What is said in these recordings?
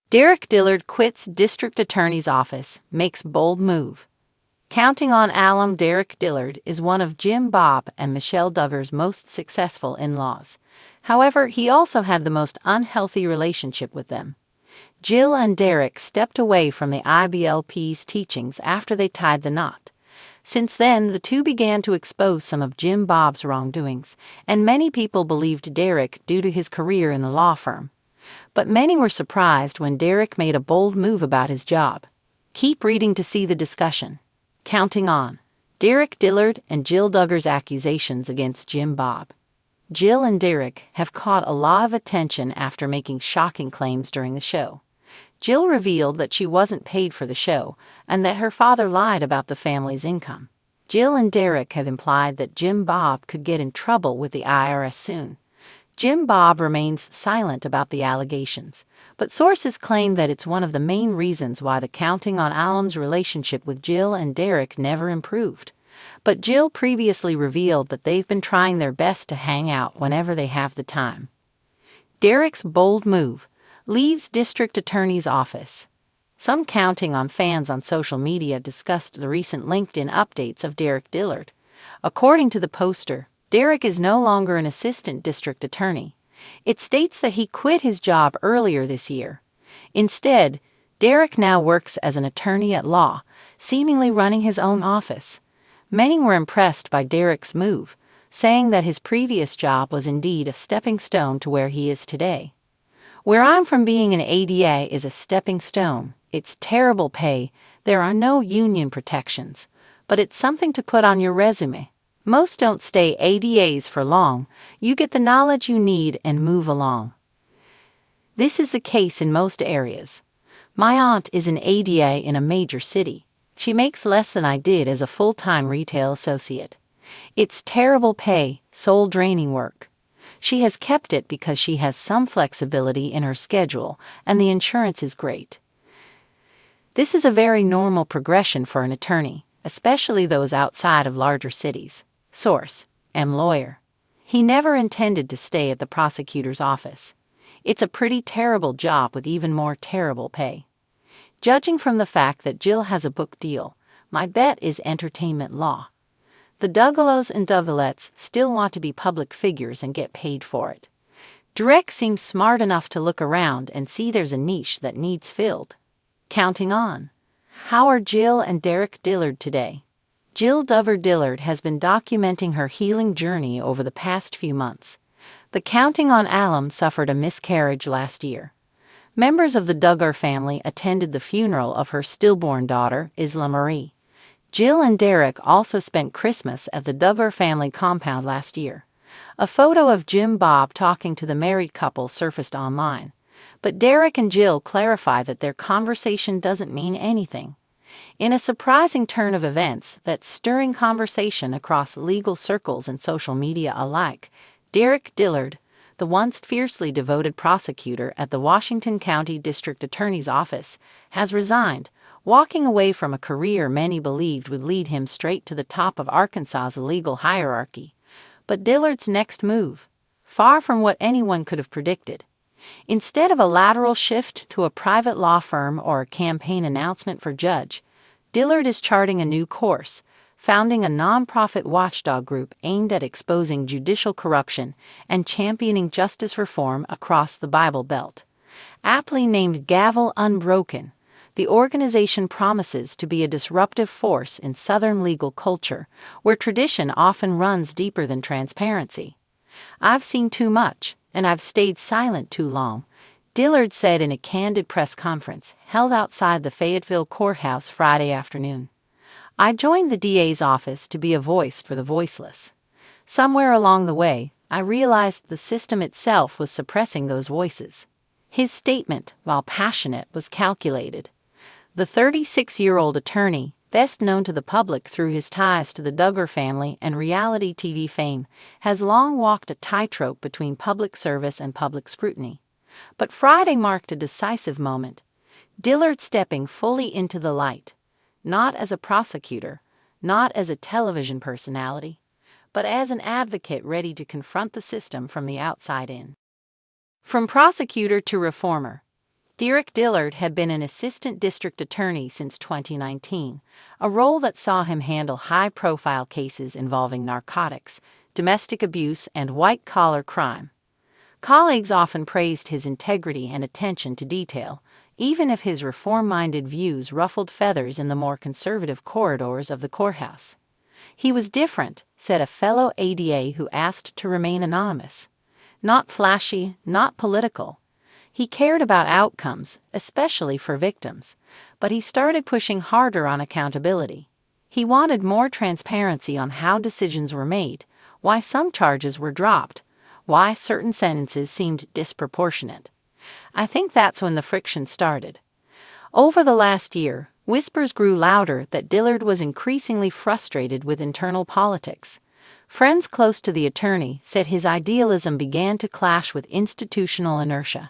Derick Dillard quits district attorney's office, makes bold move. Counting on alum Derick Dillard is one of Jim Bob and Michelle Duggar's most successful in-laws. However, he also had the most unhealthy relationship with them. Jill and Derick stepped away from the IBLP's teachings after they tied the knot. Since then, the two began to expose some of Jim Bob's wrongdoings, and many people believed Derick due to his career in the law firm. But many were surprised when Derick made a bold move about his job. Keep reading to see the discussion. Counting on Derick Dillard and Jill Duggar's accusations against Jim Bob. Jill and Derick have caught a lot of attention after making shocking claims during the show. Jill revealed that she wasn't paid for the show and that her father lied about the family's income. Jill and Derick have implied that Jim Bob could get in trouble with the IRS soon. Jim Bob remains silent about the allegations, but sources claim that it's one of the main reasons why the Counting on Alum's relationship with Jill and Derick never improved. But Jill previously revealed that they've been trying their best to hang out whenever they have the time. Derick's bold move leaves district attorney's office. Some Counting on fans on social media discussed the recent LinkedIn updates of Derick Dillard. According to the poster, Derick is no longer an assistant district attorney. It states that he quit his job earlier this year. Instead, Derick now works as an attorney at law, seemingly running his own office. Many were impressed by Derick's move, saying that his previous job was indeed a stepping stone to where he is today. Where I'm from, being an ADA is a stepping stone. It's terrible pay, there are no union protections, but it's something to put on your resume. Most don't stay ADAs for long. You get the knowledge you need and move along. This is the case in most areas. My aunt is an ADA in a major city. She makes less than I did as a full-time retail associate. It's terrible pay, soul-draining work. She has kept it because she has some flexibility in her schedule, and the insurance is great. This is a very normal progression for an attorney, especially those outside of larger cities. Source: M. Lawyer. He never intended to stay at the prosecutor's office. It's a pretty terrible job with even more terrible pay. Judging from the fact that Jill has a book deal, my bet is entertainment law. The Duggalos and Duggalettes still want to be public figures and get paid for it. Derick seems smart enough to look around and see there's a niche that needs filled. Counting on. How are Jill and Derick Dillard today? Jill Duggar Dillard has been documenting her healing journey over the past few months. The Counting on alum suffered a miscarriage last year. Members of the Duggar family attended the funeral of her stillborn daughter, Isla Marie. Jill and Derick also spent Christmas at the Duggar family compound last year. A photo of Jim Bob talking to the married couple surfaced online, but Derick and Jill clarify that their conversation doesn't mean anything. In a surprising turn of events that's stirring conversation across legal circles and social media alike, Derick Dillard, the once fiercely devoted prosecutor at the Washington County District Attorney's Office, has resigned, walking away from a career many believed would lead him straight to the top of Arkansas's legal hierarchy. But Dillard's next move, far from what anyone could have predicted. Instead of a lateral shift to a private law firm or a campaign announcement for judge, Dillard is charting a new course, founding a nonprofit watchdog group aimed at exposing judicial corruption and championing justice reform across the Bible Belt. Aptly named Gavel Unbroken, the organization promises to be a disruptive force in Southern legal culture, where tradition often runs deeper than transparency. I've seen too much, and I've stayed silent too long, Dillard said in a candid press conference held outside the Fayetteville courthouse Friday afternoon. I joined the DA's office to be a voice for the voiceless. Somewhere along the way, I realized the system itself was suppressing those voices. His statement, while passionate, was calculated. The 36-year-old attorney, best known to the public through his ties to the Duggar family and reality TV fame, has long walked a tightrope between public service and public scrutiny. But Friday marked a decisive moment. Dillard stepping fully into the light, not as a prosecutor, not as a television personality, but as an advocate ready to confront the system from the outside in. From prosecutor to reformer, Derick Dillard had been an assistant district attorney since 2019, a role that saw him handle high-profile cases involving narcotics, domestic abuse, and white-collar crime. Colleagues often praised his integrity and attention to detail, even if his reform-minded views ruffled feathers in the more conservative corridors of the courthouse. He was different, said a fellow ADA who asked to remain anonymous. Not flashy, not political. He cared about outcomes, especially for victims, but he started pushing harder on accountability. He wanted more transparency on how decisions were made, why some charges were dropped, why certain sentences seemed disproportionate. I think that's when the friction started. Over the last year, whispers grew louder that Dillard was increasingly frustrated with internal politics. Friends close to the attorney said his idealism began to clash with institutional inertia.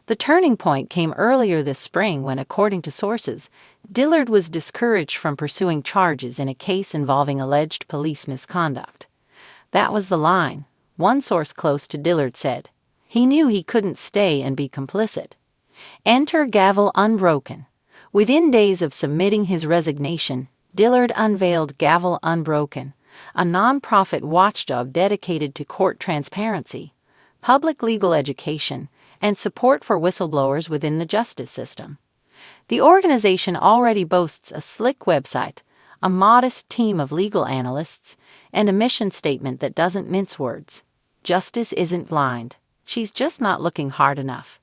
The turning point came earlier this spring when, according to sources, Dillard was discouraged from pursuing charges in a case involving alleged police misconduct. That was the line, one source close to Dillard said. He knew he couldn't stay and be complicit. Enter gavel unbroken. Within days of submitting his resignation, Dillard unveiled Gavel Unbroken, a nonprofit watchdog dedicated to court transparency, public legal education, and support for whistleblowers within the justice system. The organization already boasts a slick website, a modest team of legal analysts, and a mission statement that doesn't mince words. Justice isn't blind. She's just not looking hard enough.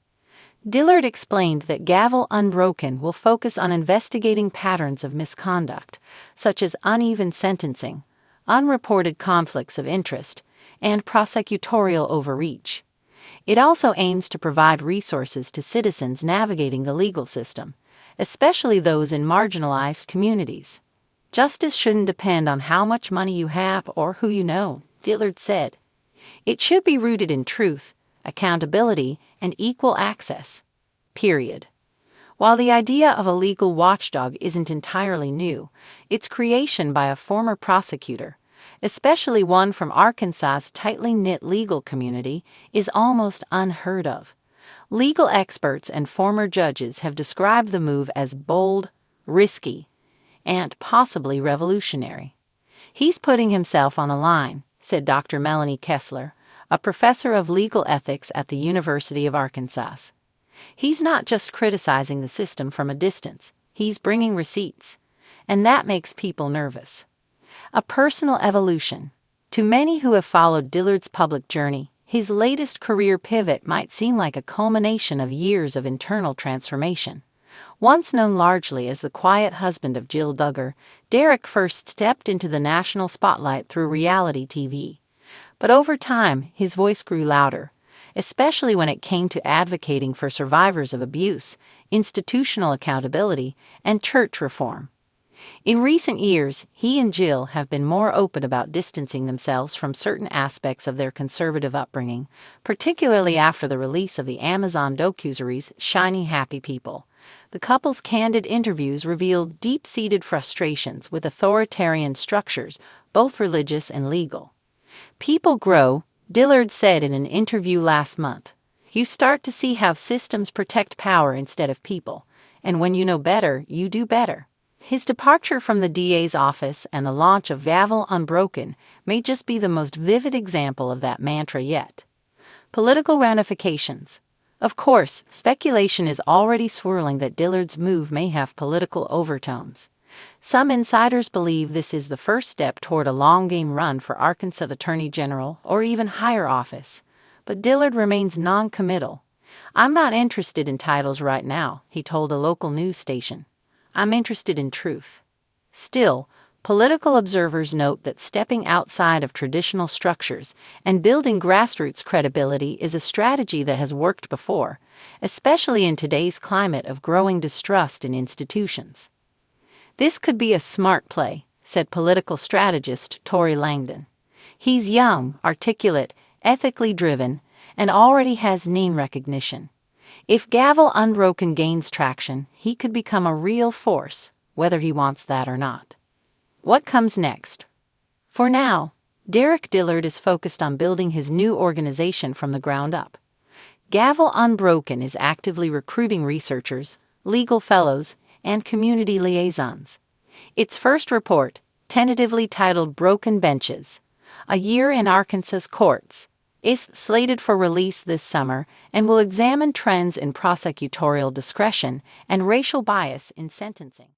Dillard explained that Gavel Unbroken will focus on investigating patterns of misconduct, such as uneven sentencing, unreported conflicts of interest, and prosecutorial overreach. It also aims to provide resources to citizens navigating the legal system, especially those in marginalized communities. Justice shouldn't depend on how much money you have or who you know, Dillard said. It should be rooted in truth, accountability, and equal access. Period. While the idea of a legal watchdog isn't entirely new, its creation by a former prosecutor, especially one from Arkansas's tightly knit legal community, is almost unheard of. Legal experts and former judges have described the move as bold, risky, and possibly revolutionary. He's putting himself on the line, said Dr. Melanie Kessler, a professor of legal ethics at the University of Arkansas. He's not just criticizing the system from a distance, he's bringing receipts, and that makes people nervous. A personal evolution. To many who have followed Dillard's public journey, his latest career pivot might seem like a culmination of years of internal transformation. Once known largely as the quiet husband of Jill Duggar, Derick first stepped into the national spotlight through reality TV. But over time, his voice grew louder, especially when it came to advocating for survivors of abuse, institutional accountability, and church reform. In recent years, he and Jill have been more open about distancing themselves from certain aspects of their conservative upbringing, particularly after the release of the Amazon docuseries Shiny Happy People. The couple's candid interviews revealed deep-seated frustrations with authoritarian structures, both religious and legal. People grow, Dillard said in an interview last month. You start to see how systems protect power instead of people, and when you know better, you do better. His departure from the DA's office and the launch of Gavel Unbroken may just be the most vivid example of that mantra yet. Political ramifications. Of course, speculation is already swirling that Dillard's move may have political overtones. Some insiders believe this is the first step toward a long-game run for Arkansas Attorney General or even higher office, but Dillard remains non-committal. I'm not interested in titles right now, he told a local news station. I'm interested in truth. Still, political observers note that stepping outside of traditional structures and building grassroots credibility is a strategy that has worked before, especially in today's climate of growing distrust in institutions. This could be a smart play, said political strategist Tori Langdon. He's young, articulate, ethically driven, and already has name recognition. If Gavel Unbroken gains traction, he could become a real force, whether he wants that or not. What comes next? For now, Derick Dillard is focused on building his new organization from the ground up. Gavel Unbroken is actively recruiting researchers, legal fellows, and community liaisons. Its first report, tentatively titled Broken Benches: A Year in Arkansas's Courts, is slated for release this summer and will examine trends in prosecutorial discretion and racial bias in sentencing.